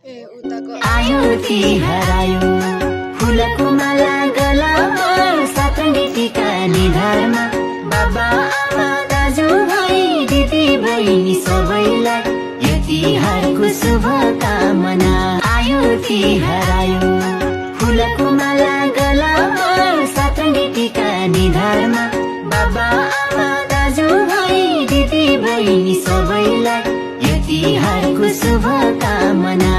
आयो तिहार आयो फुलको माला गलामा सातरङ्गी टीका निधारमा बाबा आमा दाजु भाइ दिदी बहिनी सबैलाई यो तिहारको शुभकामना। आयो तिहार आयो फुलको माला गलामा सातरङ्गी टीका निधारमा बाबा आमा दाजु भाइ दिदी बहिनी सबैलाई यो तिहारको शुभकामना।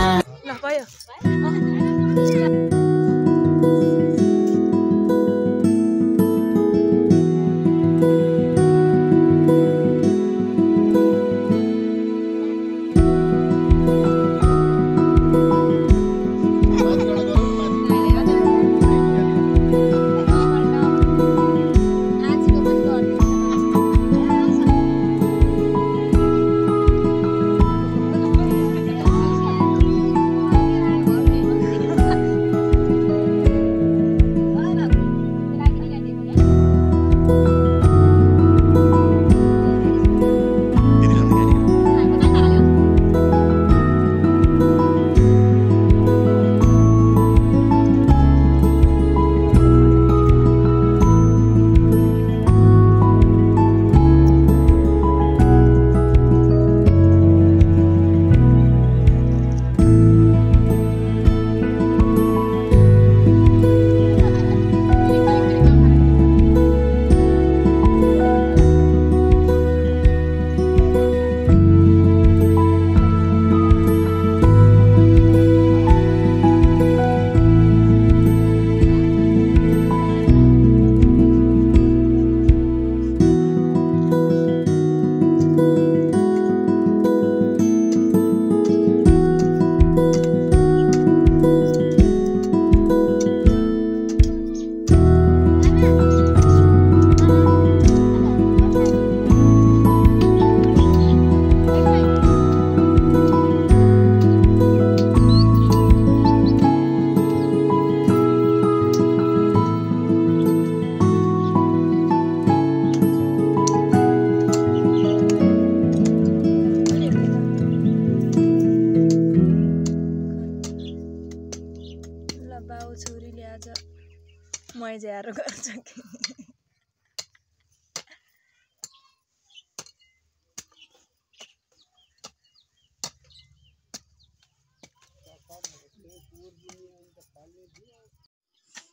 मैजारो गर्छ कि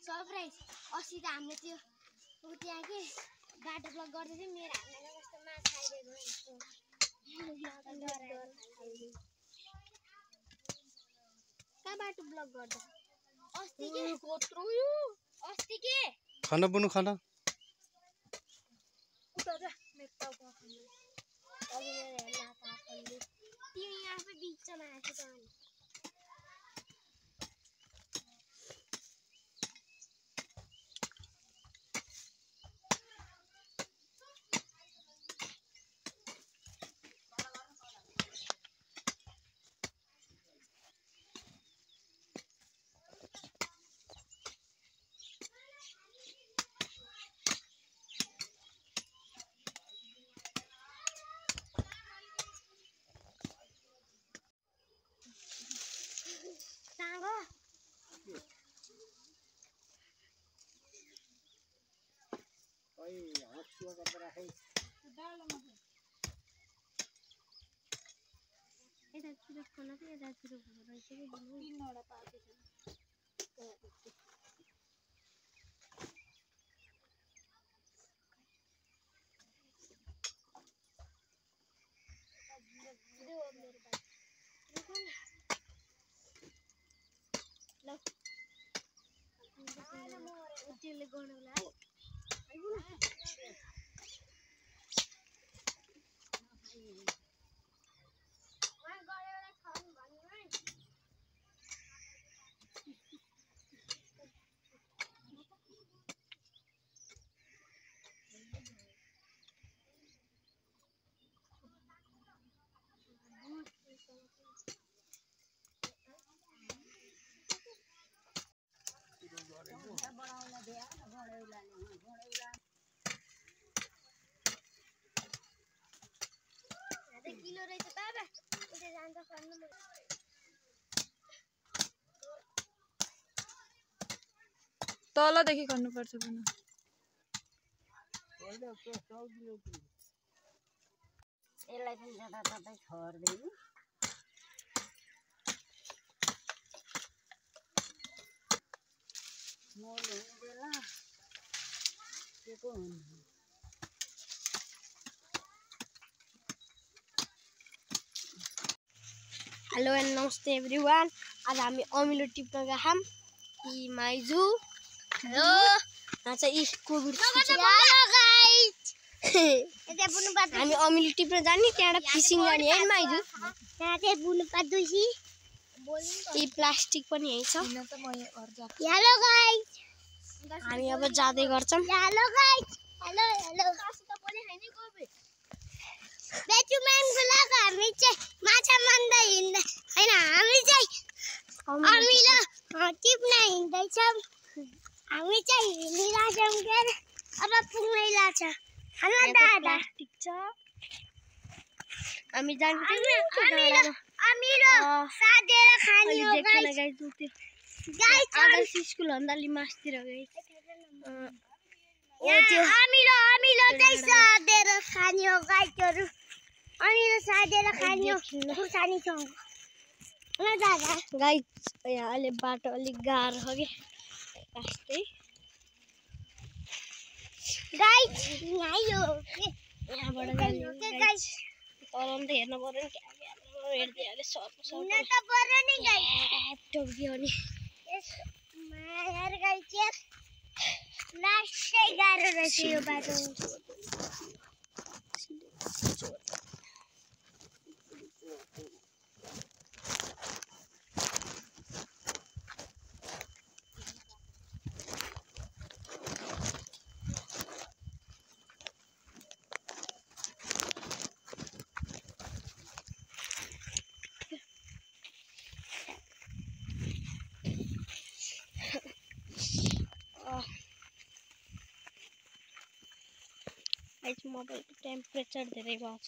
सरप्राइज अस्ति त हामीले त्यो त्यहाँ के बाटो ब्लक गर्दै थियो मेरो हातमा कस्तो माछा आइदिएको कहाँ बाटो ब्लक गर्दा अस्ति के कत्रो यो अस्ति के खाना बुनु खाना उता जा मेट्टाउ खाना अघि हेर्ला त आफैले तिमी आफै बिचमा आएको त अनि यतातिर खाना चाहिँ यतातिर रहेछ कि तिनवटा पाएको छ त्यसले गर्नुलाई किलो रहेछ बाबा उतै जान्छ खन्नु तलदेखि खन्नुपर्छ पनि यसलाई पनि जताततै छर्दैन मोल हुने बेला के को हुनु हेलो एन्ड नमस्ते एभ्रिवान आज हामी अमिलो टिप्न गएछौँ यी माइजू हेलो यहाँ चाहिँ कोभिड हामी अमिलो टिप्न जाने त्यहाँबाट फिसिङ गर्ने है माइजू त्यहाँ चाहिँ बुनु पार्दैछु यी प्लास्टिक पनि यही छ हेलो गाइस हामी अब जाँदै गर्छौँ हेलो गाइस हेलो हेलो बेचुम्यानको लागि हामी चाहिँ माछा मार्दै हिँड्दै हैन हामी चाहिँ अमिलो टिप्न हिँड्दैछौँ हामी चाहिँ हिँडिरहेछौँ के अब पुग्नै लाग्छ हेलो दादा ठीक छ हामी जान्छौँ अमिलो सादेर खाने हो गाइस गाइस स्कुल भन्दा अलि मासतिर गाइस अमिलो चाहिँ सादेर खाने हो गाइसहरु अमिलो सादेर खाने हो खुर्सानीसँग ल दादा गाइस यहाँ अहिले बाटो अलिक गाह्रो छ के रास्तै गाइस यहाँ यो यहाँबाट जाने हो गाइस तलम त हेर्नु पर्यो नि हेर्दै हाले सर्छ न त पर्यो नि गाइस टोक्दियो नि यार गाइस लास्टै गाह्रो रहेछ यो बाटो मोबाइलको टेम्परेचर धेरै भएको छ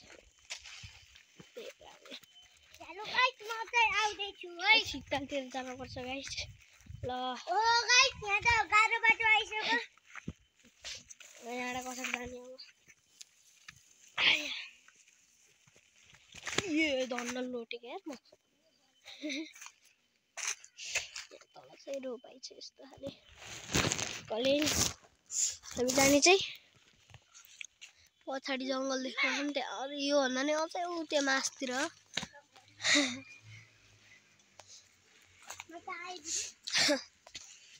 हेलो गाइस म चाहिँ आउँदै छु है शीतलतिर जानुपर्छ गाइस ल ओ गाइस यहाँ त गाह्रो बाटो आइसक्यो यहाँबाट कसरी जाने अब यो धन्न लोटेको यार म तल चाहिँ रोपाइ छ यस्तो खाले कले हामी जाने चाहिँ पछाडि जङ्गल देख्नु पनि त्यहाँ यो भन्दा नि अझै ऊ त्यो मासतिर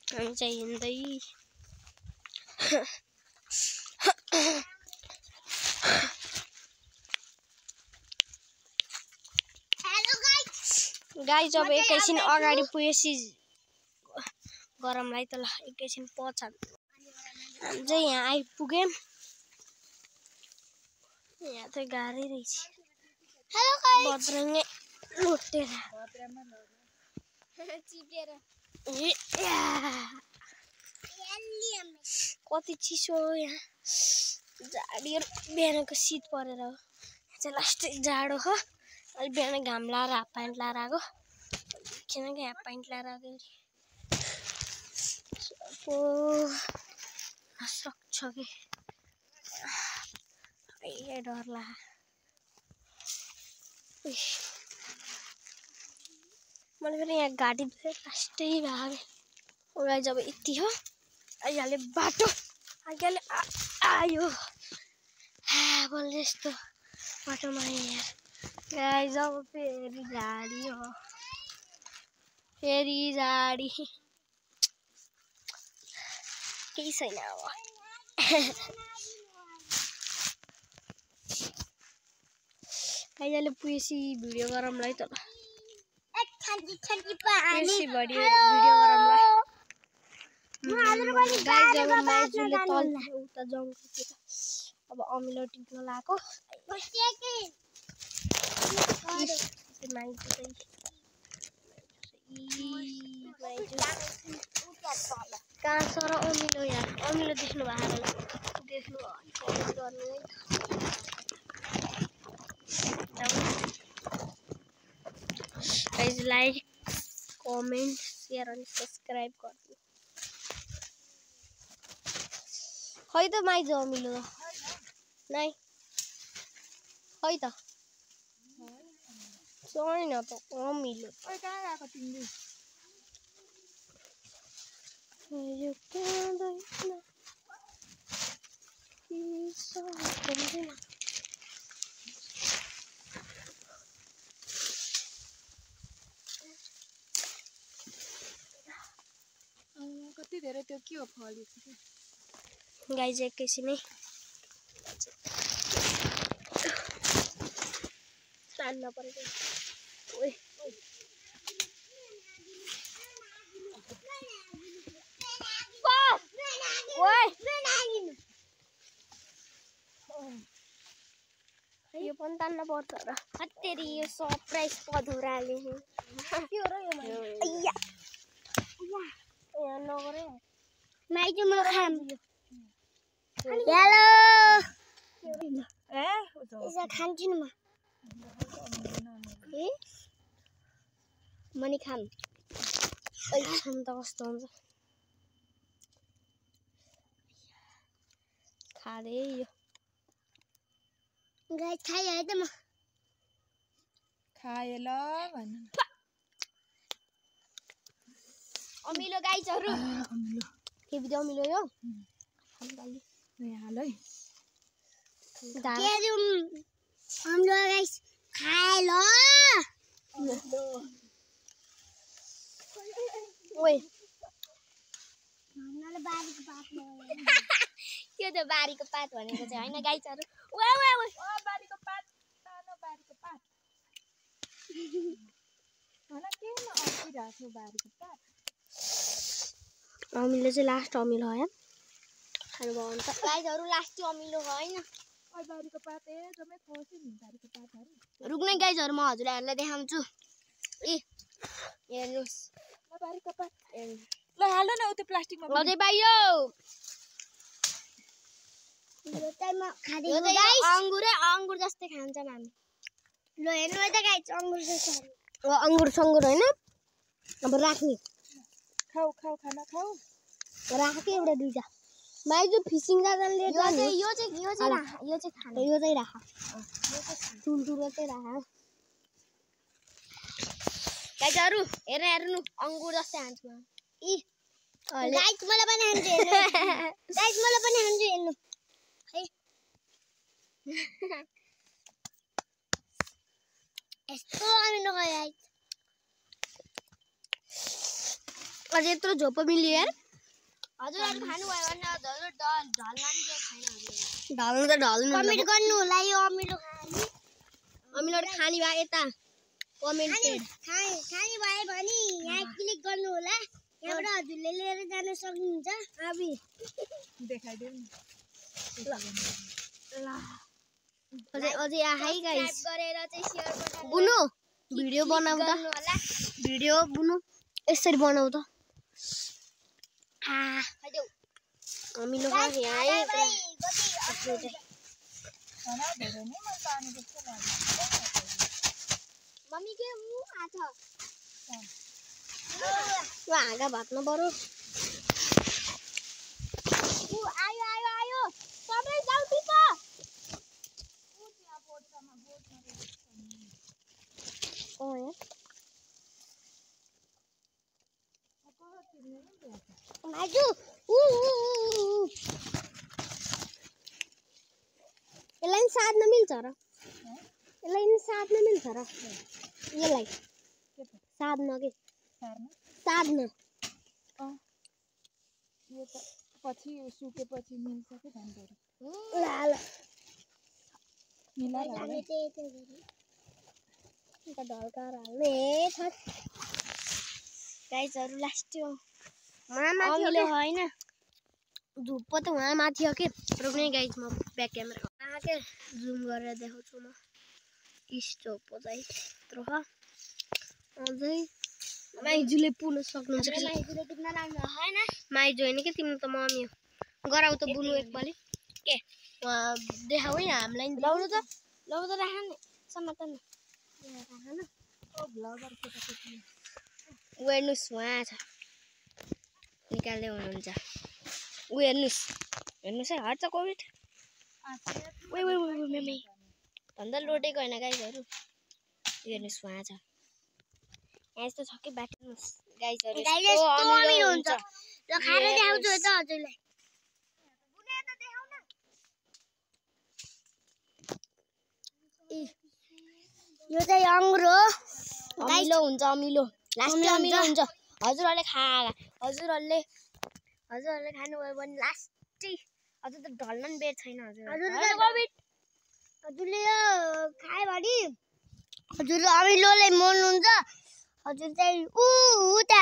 हामी चाहिँ हिँड्दै गाइस अब एकैछिन अगाडि पुगेपछि गरमलाई त ल एकैछिन पछाडि हामी चाहिँ यहाँ आइपुग्यौँ यहाँ चाहिँ गाह्रै रहेछ हेलो गाइस बद्रङ्गे लुटेर चिपेर कति चिसो हो यहाँ झाडीहरू बिहानको शीत परेर हो यहाँ चाहिँ लास्टै जाडो हो अलि बिहान घाम लाएर हाफ प्यान्ट लाएर आएको किनकि हाफ प्यान्ट लाएर आएको सक्छ कि ए डर लाग्यो मैले फेरि यहाँ गाडी लास्टै भएको गाई जब यति हो आइहाल्यो बाटो आइहाल्यो आयो बोल्ने यस्तो बाटोमा यहाँ गाई जब फेरि झाडी हो फेरि झाडी केही छैन अब आइहाल्यो पुगेपछि भिडियो गरौँला है त भिडियो गरौँला गाई जब माइजूले तल उता जङ्गलतिर अब अमिलो टिप्न लगाएको कहाँ छ र अमिलो यहाँ अमिलो देख्नु भएको देख्नु गर्नु है गाइस लाइक कमेन्ट शेयर अनि सब्सक्राइब गर्नु खै त माइजो अमिलो नाइ खै त छैन त अमिलो ओइ कहाँ गएको तिमी यो काँदैन कि सक्दैन कति धेरै त्यो के हो फलेको गाइज एकैछिनै तान्न पर्यो ओइ यो पनि तान्न पर्छ र हत्तेरी यो सरप्राइज पधुराले के हो र यो अय्या यहाँ नगरे माइजु म खाम हेलो यसो खान्छु नि म नि खाम ओइ खाम त कस्तो हुन्छ खारे यो गाइस खाइहाले त म खाए ल भन अमिलो गाइसहरु अमिलो के बिजो अमिलो यो यहाँ हाल है अमिलो गाइस खाए ल ओइ हामीलाई बारीको पात त्यो त बारीको पात भनेको चाहिँ हैन गाइसहरु ओए ओए ओए ओ बारीको पात तानो बारीको पात हैन केमा अड्किराख्यो बारीको पात अमिलो चाहिँ लास्ट अमिलो हो खानु भयो भने त गाइसहरु लास्ट अमिलो हो हैन ओइ बारीको पात जम्मै खस्यो नि बारीको पातहरु रुक्ने गाइसहरु म हजुरहरुलाई देखाउँछु ए हेर्नुस् ल बारीको पात ल हाल्नु न उतै प्लास्टिकमा लदै बाइयो यो चाहिँ म खादिनु गाइस अंगुर जस्तै खान्छ हामी ल हेर्नु है त गाइस अंगुर जस्तो अंगुर संगुर हैन अब राख्ने खाऊ खाऊ खाना खाऊ राखे एउटा दुईटा माइजु फिशिङ जाँदा लेट यो चाहिँ खाने यो चाहिँ राख टुलटुलो चाहिँ राख गाइसहरु हेर्नु अंगुर जस्तै हान्छु म इ गाइस मलाई पनि हान्छु हेर्नु गाइस मलाई पनि हान्छु हेर्नु है यस्तो अमिलो गयो गाइस अझै यत्रो झोपो मिल्यो यार हजुरहरु खानु भयो भने हजुरहरु ढल्ला नि दिएको छैन हजुरहरु ढल्नु त ढल्नु कमेन्ट गर्नु होला यो अमिलो खानी भए यता कमेन्ट खानी भए भने यहाँ क्लिक गर्नु होला यहाँबाट हजुरले लिएर जान सक्नुहुन्छ अबि देखाइदिउ नि ल अझै आहाई गाइस गरेर चाहिँ शेयर गर्नु बुनु भिडियो बनाउ त भिडियो बुनु यसरी बनाउ त अमिलो खा यहाँ है खाना धेरै नै मन पानी जस्तो लाग्यो मम्मी के उ आछ उ हाँगा भात्नु पर्यो उ आयो आयो आयो सबै जाऊ टिप माजु यसलाई नि साध्न मिल्छ र यसलाई नि साध्न मिल्छ र यसलाई साध्न के साध्न यो त पछि सुकेपछि मिल्छ के धानहरू ल ल मिलाएर हाल्नु ढल्का हाल्ने छ गाइसहरु लास्ट हो अमिलो होइन धुप्पो त वहाँ माथि हो के रुक्ने गाइस म ब्याक क्यामेरा आके जुम गरेर देखाउँछु म स्टोपो चाहिँ यत्रो छ अझै माइजुले पुल्न सक्नुहुन्छ कि माइजुले टिप्न लाग्नु हैन माइजु हैन के तिम्रो त मम्मी हो गराउ त बुनु एकपाली के देखाउ है हामीलाई लाउनु त राख्नु नि समातन राख्नु ओ भ्लगर केटाकेटी उ हेर्नुस् वहाँ छ निकाल्दै हुनुहुन्छ उ हेर्नुस् हेर्नुस् है हट्छ कोभिड ओइ ओइ ओइ मेमे भन्दा लोटेको हैन गाइजहरु हेर्नुस् वहाँ छ यहाँ यस्तो छ कि बाट्नुस् गाइजहरु यस्तो अमिलो हुन्छ ल खाएर देखाउँछु त हजुरलाई बुने त देखाउ न यो चाहिँ अंगुर हो अमिलो हुन्छ अमिलो लास्टै अमिलो हुन्छ हजुरहरुले हजुरहरुले खानुभयो भने लास्टै हजुर त ढल्न नि बेर छैन हजुरले यो खाए भने हजुर अमिलोले मर्नुहुन्छ हजुर चाहिँ उता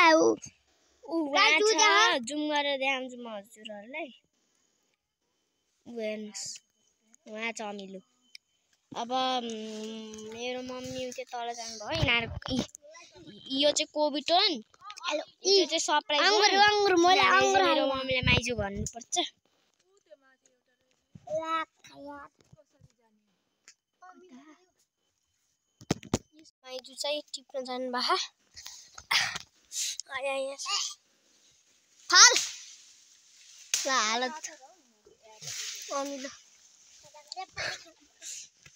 जुम गरेर देखाउँछु म हजुरहरुलाई हेर्नुस् वहाँ छ अमिलो अब मेरो मम्मी उतै तल जानु भयो यिनीहरु यो चाहिँ कोभिड हो नि यो चाहिँ सरप्राइज अंगुर मैले अंगुर मेरो मम्मीले माइजू भन्नु पर्छ माइजू चाहिँ टिप्न जानु भा आया थाल ल हालत अमिलो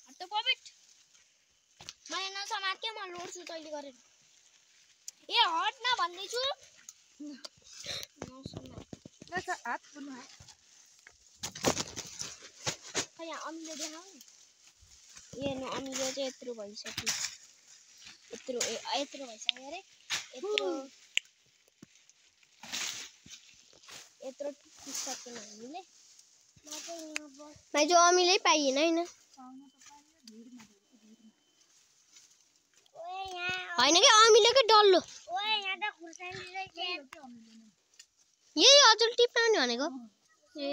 हट्ट कोभिड मैले नसमात के म लोड्छु तैले गरेर ए हट न भन्दै छु हात पुर्नु खै यहाँ अमिलो देखाउ नि हेर्नु अमिलो चाहिँ यत्रो भइसक्यो यत्रो भइसक्यो अरे यत्रो टिपिसक्यौँ हामीले माइजू अमिलै पाइएन हैन हैन के अमिलोकै डल्लो यही हजुर टिप्न नि भनेको ए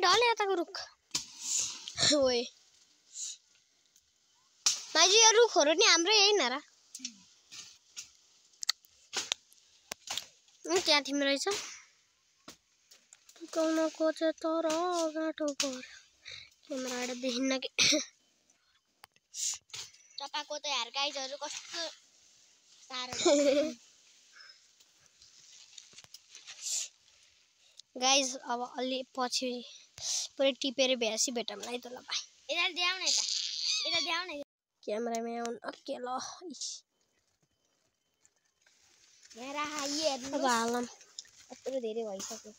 ढले यताको रुख ओए माइजू यो रुखहरू नि हाम्रै हैन र त्यहाँ तिम्रो रहेछ गाउनको चाहिँ तर गाँठो पर्यो क्यामेराबाट देखिन्न कि तपाईको त यार गाइजहरु कस्तो साह्रो गाइज अब अलि पछि पुरै टिपेर भ्यासी भेटौँला है त ल भाइ यता देखाउ न यता देखाउ न क्यामेरामा आउन ओके ल यहाँ राखा हेर्नु अब हालम यत्रो धेरै भइसक्यो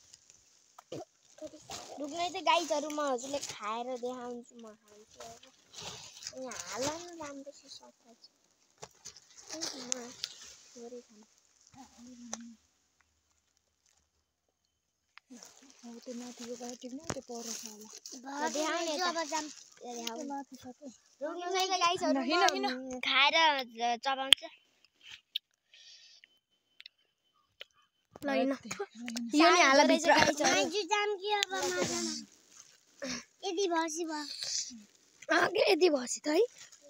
रुक्नै चाहिँ गाइजहरु म हजुरले खाएर देखाउँछु म खान्छु अब यहाँ हालम राम्रो छ सरप्राइज थोरै खानु अब त्यो माथिको गएर टिप्नु त्यो पर छ होला देखाउने अब जाम माथि छ के रुक्नु चाहिँ गाइजहरु खाएर चबाउँछ लैन यो नि हाल भित्र माइजू जाम कि अब माछामा यदि भसी भयो अगे यदि भसी त है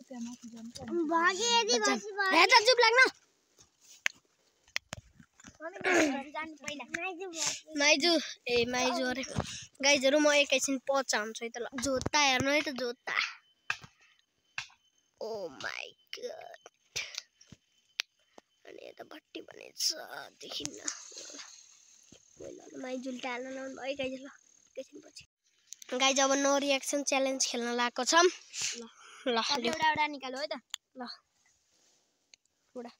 त्यहाँ माथि जाम भागे यदि भसी भयो हे त चुप लाग्न माइजू ए माइजू अरे गाइजहरु म एकैछिन पचाउँछु है त ल जोत्ता हेर्नु है त जोत्ता ओ माय गॉड अनि यता भट्टी भने छ देखिन्न माइजूले टाल्न लाउनु भयो गाइज ल एकैछिन पछि गाइज अब नो रिएक्सन च्यालेन्ज खेल्न लागेको छौं ल एउटा निकाल्नु है त ल एउटा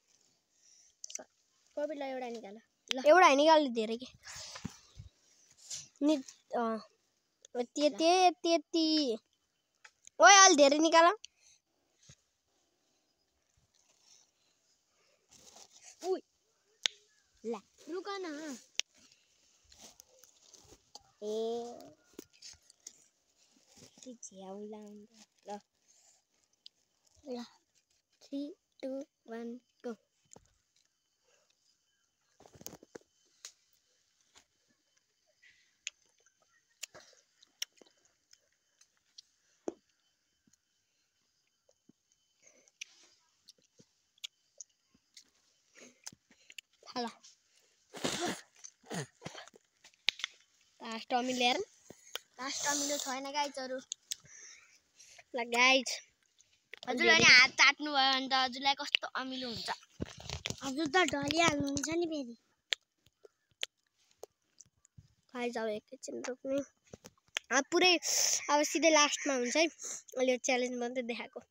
कोभिडलाई एउटा निकाल ल एउटा निकाल्नु धेरै के नि त्यति ओए अलि धेरै निकाल उइ ला रुक न ए झ्याउला ल ल 3 2 1 गो Halo. Last अमिलो छैन गाइजहरु ल गाइज हजुरले हात चाट्नु भयो भने त हजुरलाई कस्तो अमिलो हुन्छ हजुर त ढलिहाल्नुहुन्छ नि फेरि गाइस अब एकैछिन रोक्ने पुरै अब सिधै लास्टमा हुन्छ है अहिले च्यालेन्ज मात्रै देखाएको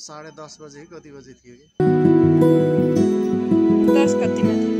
साढ़े 10 बजे ही कति बजे थियो कि 10 कतिमा थियो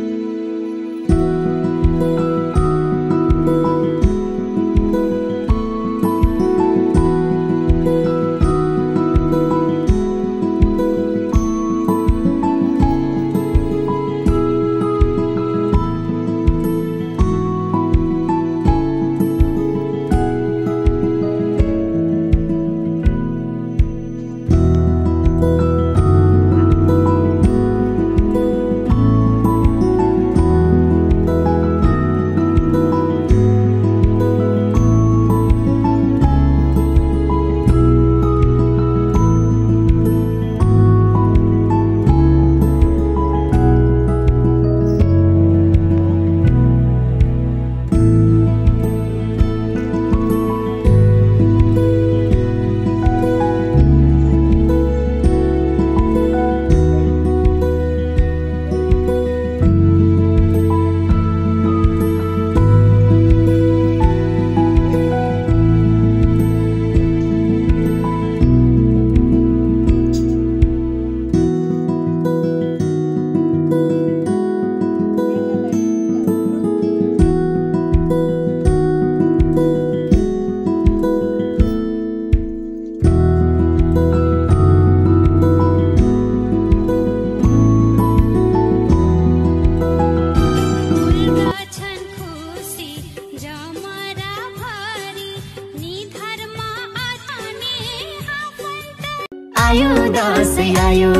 आयो दसैँ आयो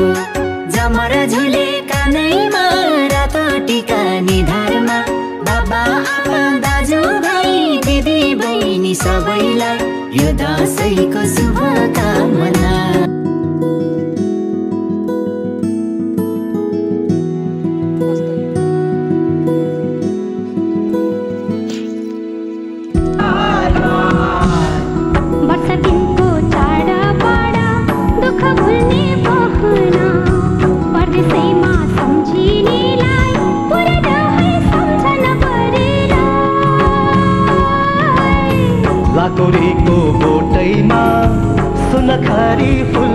डमर झुले कानैमा रातो टीका निधारमा बाबा आमा दाजु भाइ दिदी बहिनी सबैलाई यो दशैँको शुभकामना। लाकोरीको बोटैमा सुनखारी फुल